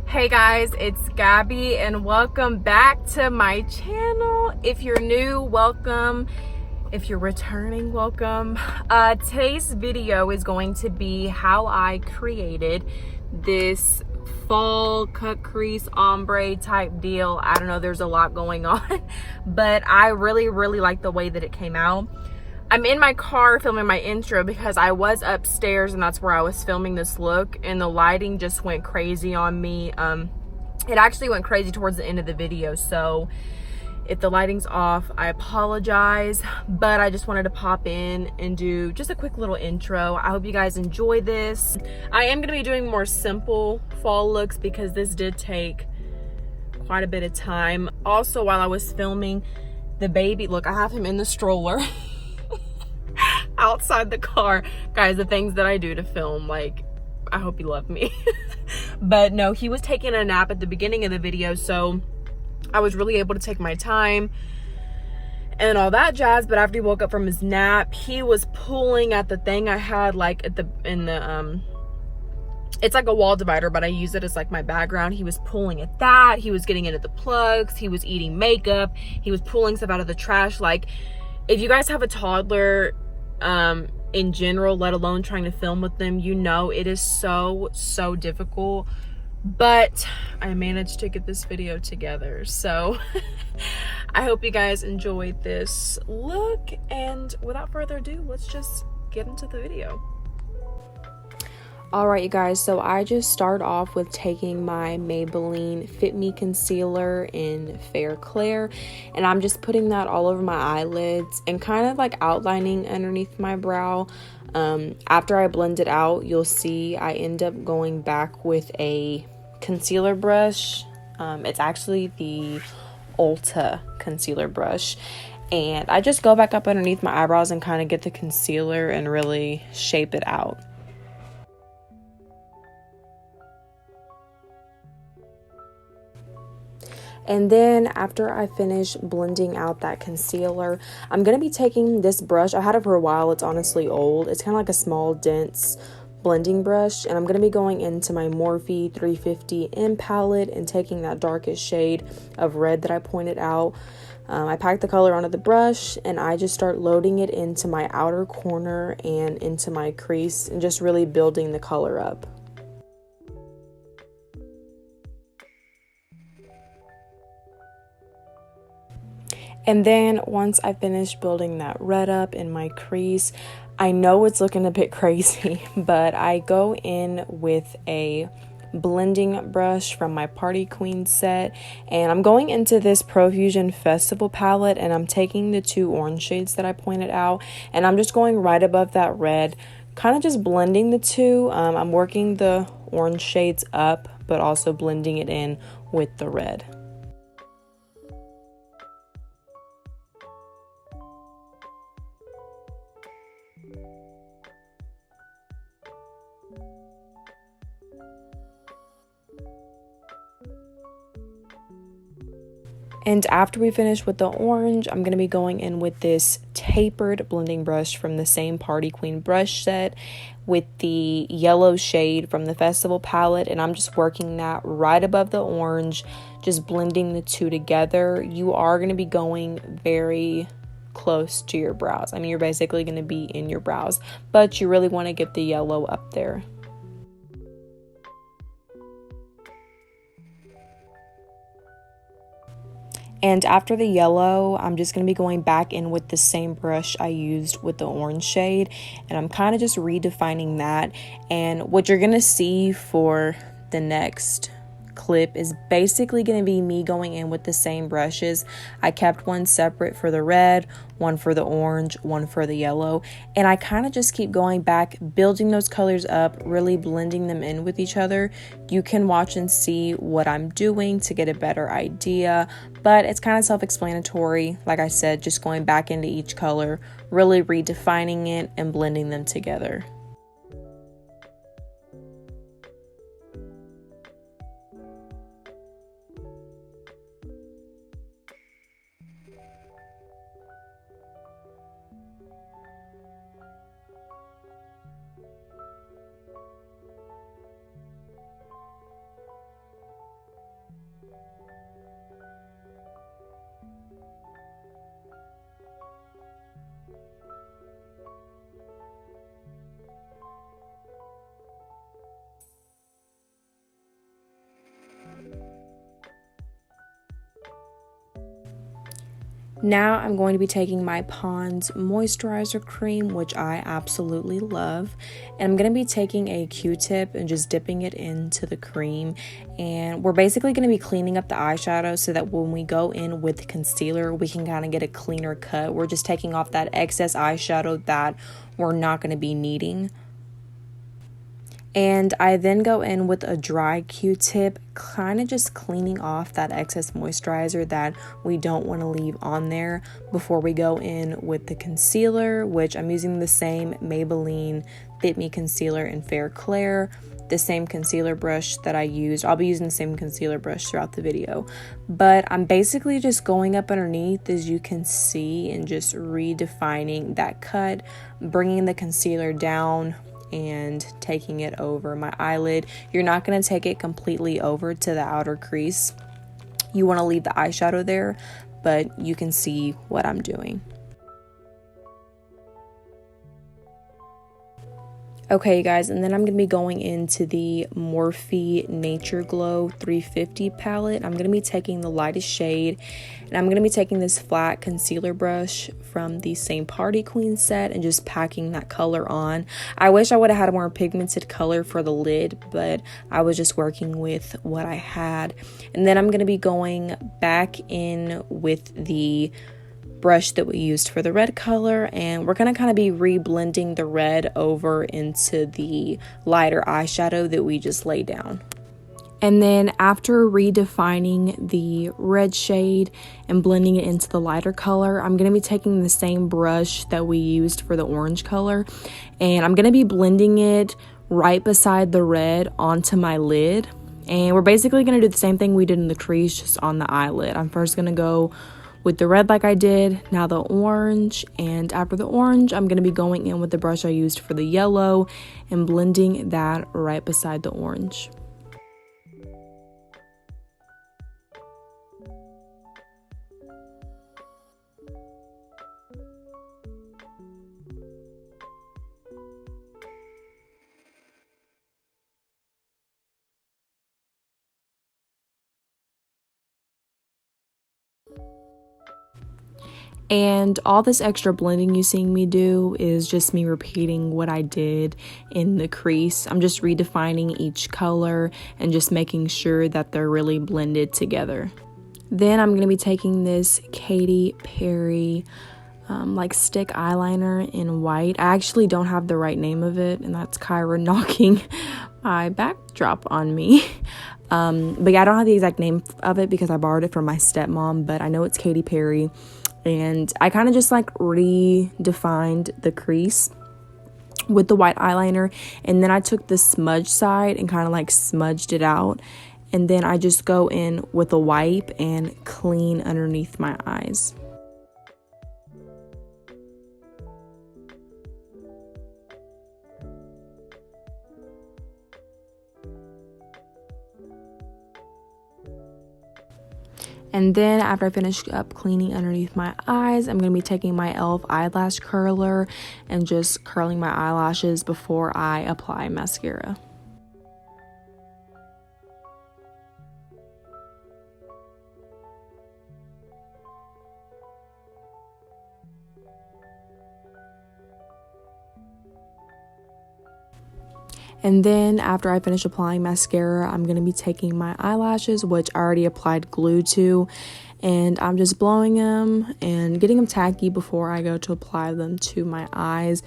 Hey guys, it's Gabby and welcome back to my channel. If you're new, welcome. If you're returning, welcome. Today's video is going to be how I created this fall cut crease ombre type deal. I don't know, there's a lot going on, but I really like the way that it came out. I'm in my car filming my intro because I was upstairs and that's where I was filming this look, and the lighting just went crazy on me. It actually went crazy towards the end of the video, so if the lighting's off, I apologize, but I just wanted to pop in and do just a quick little intro. I hope you guys enjoy this. I am gonna be doing more simple fall looks because this did take quite a bit of time. Also, while I was filming the baby, look, I have him in the stroller. Outside the car. Guys, the things that I do to film, like, I hope you love me. But no, he was taking a nap at the beginning of the video, so I was really able to take my time and all that jazz. But after he woke up from his nap, he was pulling at the thing I had, like it's like a wall divider, but I use it as like my background. He was pulling at that. He was getting into the plugs. He was eating makeup. He was pulling stuff out of the trash. Like, if you guys have a toddler, in general, let alone trying to film with them, you know it is so difficult, but I managed to get this video together. So I hope you guys enjoyed this look, and without further ado, let's just get into the video. Alright you guys, so I just start off with taking my Maybelline Fit Me Concealer in Fair Clair, and I'm just putting that all over my eyelids and kind of like outlining underneath my brow. After I blend it out, you'll see I end up going back with a concealer brush. It's actually the Ulta concealer brush, and I just go back up underneath my eyebrows and kind of get the concealer and really shape it out. And then after I finish blending out that concealer, I'm going to be taking this brush. I had it for a while. It's honestly old. It's kind of like a small, dense blending brush. And I'm going to be going into my Morphe 350 M palette and taking that darkest shade of red that I pointed out. I pack the color onto the brush and I just start loading it into my outer corner and into my crease and just really building the color up. And then once I finish building that red up in my crease, I know it's looking a bit crazy, but I go in with a blending brush from my Party Queen set, and I'm going into this Profusion Festival palette, and I'm taking the two orange shades that I pointed out, and I'm just going right above that red, kind of just blending the two. I'm working the orange shades up, but also blending it in with the red. And after we finish with the orange, I'm going to be going in with this tapered blending brush from the same Party Queen brush set with the yellow shade from the Festival palette. And I'm just working that right above the orange, just blending the two together. You are going to be going very close to your brows. I mean, you're basically going to be in your brows, but you really want to get the yellow up there. And after the yellow, I'm just going to be going back in with the same brush I used with the orange shade. And I'm kind of just redefining that. And what you're going to see for the next clip is basically going to be me going in with the same brushes. I kept one separate for the red, one for the orange, one for the yellow, and I kind of just keep going back, building those colors up, really blending them in with each other. You can watch and see what I'm doing to get a better idea, but it's kind of self-explanatory. Like I said, just going back into each color, really redefining it and blending them together. Now I'm going to be taking my Pond's moisturizer cream, which I absolutely love, and I'm going to be taking a Q-tip and just dipping it into the cream, and we're basically going to be cleaning up the eyeshadow so that when we go in with concealer, we can kind of get a cleaner cut. We're just taking off that excess eyeshadow that we're not going to be needing. And I then go in with a dry Q-tip, kind of just cleaning off that excess moisturizer that we don't want to leave on there before we go in with the concealer, which I'm using the same Maybelline Fit Me Concealer in Fair Clair, the same concealer brush that I used. I'll be using the same concealer brush throughout the video. But I'm basically just going up underneath, as you can see, and just redefining that cut, bringing the concealer down and taking it over my eyelid. You're not going to take it completely over to the outer crease. You want to leave the eyeshadow there, but you can see what I'm doing. Okay, you guys, and then I'm going to be going into the Morphe Nature Glow 350 palette. I'm going to be taking the lightest shade, and I'm going to be taking this flat concealer brush from the same Party Queen set and just packing that color on. I wish I would have had a more pigmented color for the lid, but I was just working with what I had. And then I'm going to be going back in with the brush that we used for the red color, and we're going to kind of be re-blending the red over into the lighter eyeshadow that we just laid down. And then after redefining the red shade and blending it into the lighter color, I'm going to be taking the same brush that we used for the orange color, and I'm going to be blending it right beside the red onto my lid. And we're basically going to do the same thing we did in the crease, just on the eyelid. I'm first going to go with the red like I did, now the orange, and after the orange, I'm going to be going in with the brush I used for the yellow and blending that right beside the orange. And all this extra blending you seeing me do is just me repeating what I did in the crease. I'm just redefining each color and just making sure that they're really blended together. Then I'm going to be taking this Katy Perry like stick eyeliner in white. I actually don't have the right name of it, and that's Kyra knocking my backdrop on me. But yeah, I don't have the exact name of it because I borrowed it from my stepmom, but I know it's Katy Perry. And I kind of just like redefined the crease with the white eyeliner, and then I took the smudge side and kind of like smudged it out, and then I just go in with a wipe and clean underneath my eyes. And then after I finish up cleaning underneath my eyes, I'm going to be taking my e.l.f. eyelash curler and just curling my eyelashes before I apply mascara. And then after I finish applying mascara, I'm going to be taking my eyelashes, which I already applied glue to, and I'm just blowing them and getting them tacky before I go to apply them to my eyes.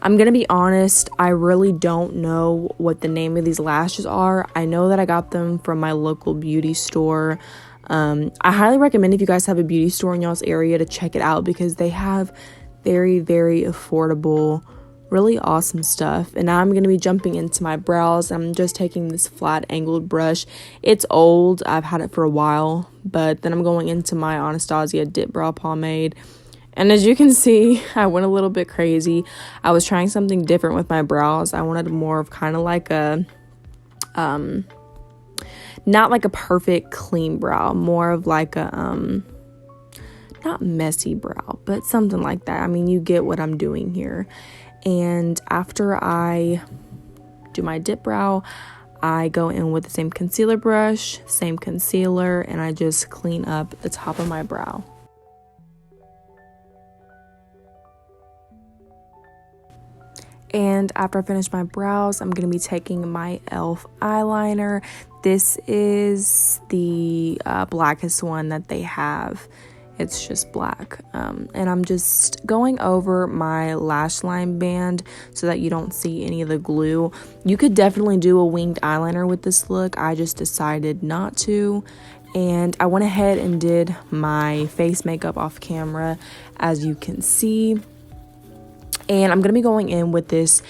I'm going to be honest, I really don't know what the name of these lashes are. I know that I got them from my local beauty store. I highly recommend if you guys have a beauty store in y'all's area to check it out because they have very, very affordable, really awesome stuff. And now I'm going to be jumping into my brows. I'm just taking this flat angled brush. It's old, I've had it for a while, but then I'm going into my Anastasia Dip Brow Pomade, and as you can see, I went a little bit crazy. I was trying something different with my brows. I wanted more of kind of like a not like a perfect clean brow, more of like a not messy brow, but something like that. I mean, you get what I'm doing here. And after I do my dip brow, I go in with the same concealer brush, same concealer, and I just clean up the top of my brow. And after I finish my brows, I'm going to be taking my e.l.f. eyeliner. This is the blackest one that they have. It's just black. And I'm just going over my lash line band so that you don't see any of the glue. You could definitely do a winged eyeliner with this look. I just decided not to. And I went ahead and did my face makeup off camera, as you can see. And I'm going to be going in with this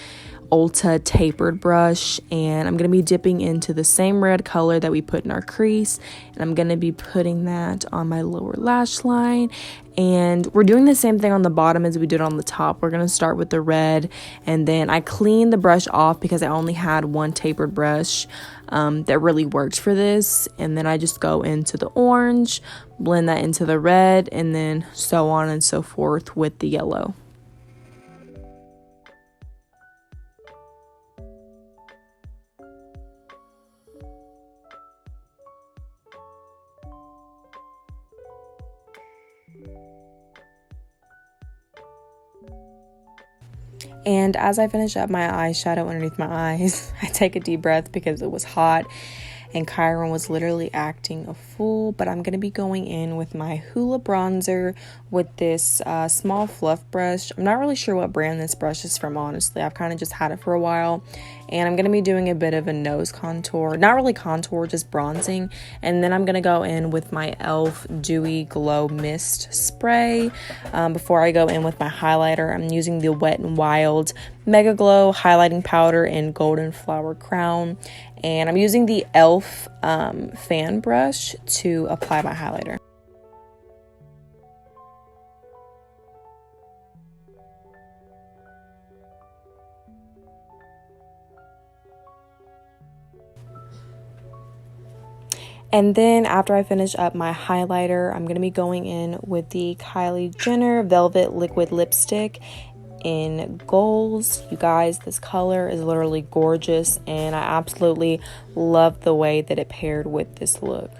Ulta tapered brush, and I'm going to be dipping into the same red color that we put in our crease, and I'm going to be putting that on my lower lash line. And we're doing the same thing on the bottom as we did on the top. We're going to start with the red, and then I cleaned the brush off because I only had one tapered brush that really worked for this. And then I just go into the orange, blend that into the red, and then so on and so forth with the yellow. And as I finish up my eyeshadow underneath my eyes, I take a deep breath because it was hot and Kyron was literally acting a fool. But I'm going to be going in with my Hoola bronzer with this small fluff brush. I'm not really sure what brand this brush is from, honestly. I've kind of just had it for a while. And I'm going to be doing a bit of a nose contour. Not really contour, just bronzing. And then I'm going to go in with my e.l.f. Dewy Glow Mist Spray. Before I go in with my highlighter, I'm using the Wet n Wild Mega Glow Highlighting Powder in Golden Flower Crown. And I'm using the e.l.f. fan brush to apply my highlighter. And then after I finish up my highlighter, I'm going to be going in with the Kylie Jenner Velvet Liquid Lipstick in Goals. You guys, this color is literally gorgeous, and I absolutely love the way that it paired with this look.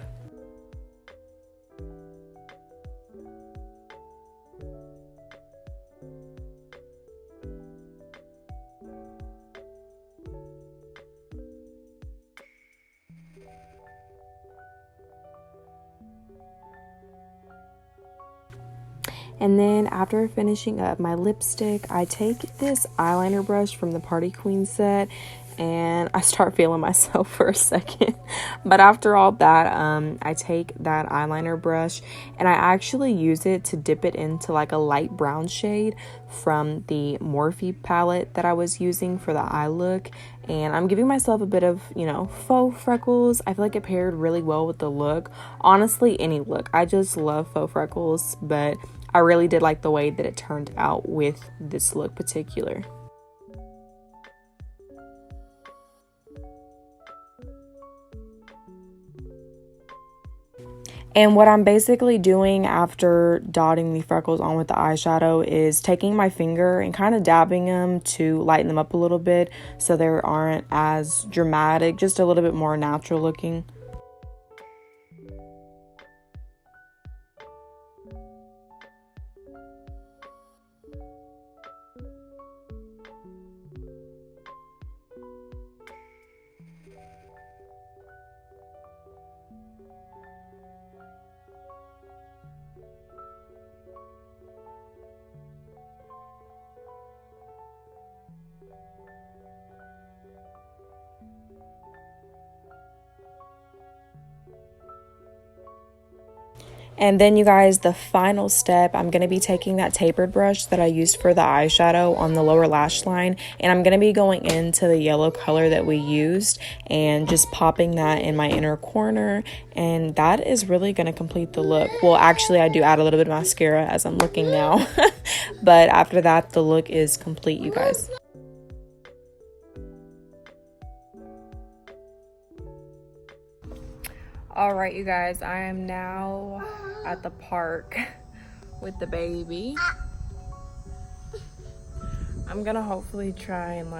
And then after finishing up my lipstick, I take this eyeliner brush from the Party Queen set and I start feeling myself for a second. But after all that, I take that eyeliner brush and I actually use it to dip it into like a light brown shade from the Morphe palette that I was using for the eye look. And I'm giving myself a bit of, faux freckles. I feel like it paired really well with the look. Honestly, any look. I just love faux freckles, but I really did like the way that it turned out with this look particular. And what I'm basically doing after dotting the freckles on with the eyeshadow is taking my finger and kind of dabbing them to lighten them up a little bit so they aren't as dramatic, just a little bit more natural looking. And then you guys, the final step, I'm going to be taking that tapered brush that I used for the eyeshadow on the lower lash line, and I'm going to be going into the yellow color that we used and just popping that in my inner corner, and that is really going to complete the look. Well, actually, I do add a little bit of mascara as I'm looking now, but after that, the look is complete, you guys. All right, you guys, I am now at the park with the baby. I'm gonna hopefully try and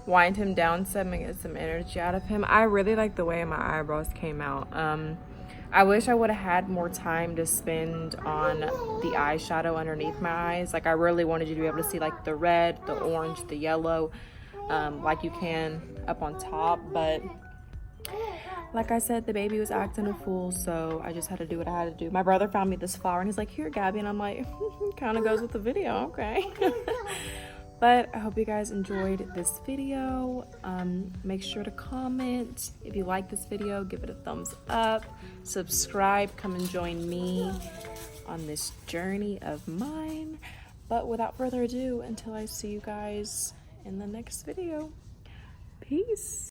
wind him down some and get some energy out of him. I really like the way my eyebrows came out. I wish I would have had more time to spend on the eyeshadow underneath my eyes. Like I really wanted you to be able to see like the red, the orange, the yellow, like you can up on top. But like I said, the baby was acting a fool, so I just had to do what I had to do. My brother found me this flower and he's like, here, Gabby. And I'm like, kind of goes with the video, okay. But I hope you guys enjoyed this video. Make sure to comment. If you like this video, give it a thumbs up. Subscribe. Come and join me on this journey of mine. But without further ado, until I see you guys in the next video, peace.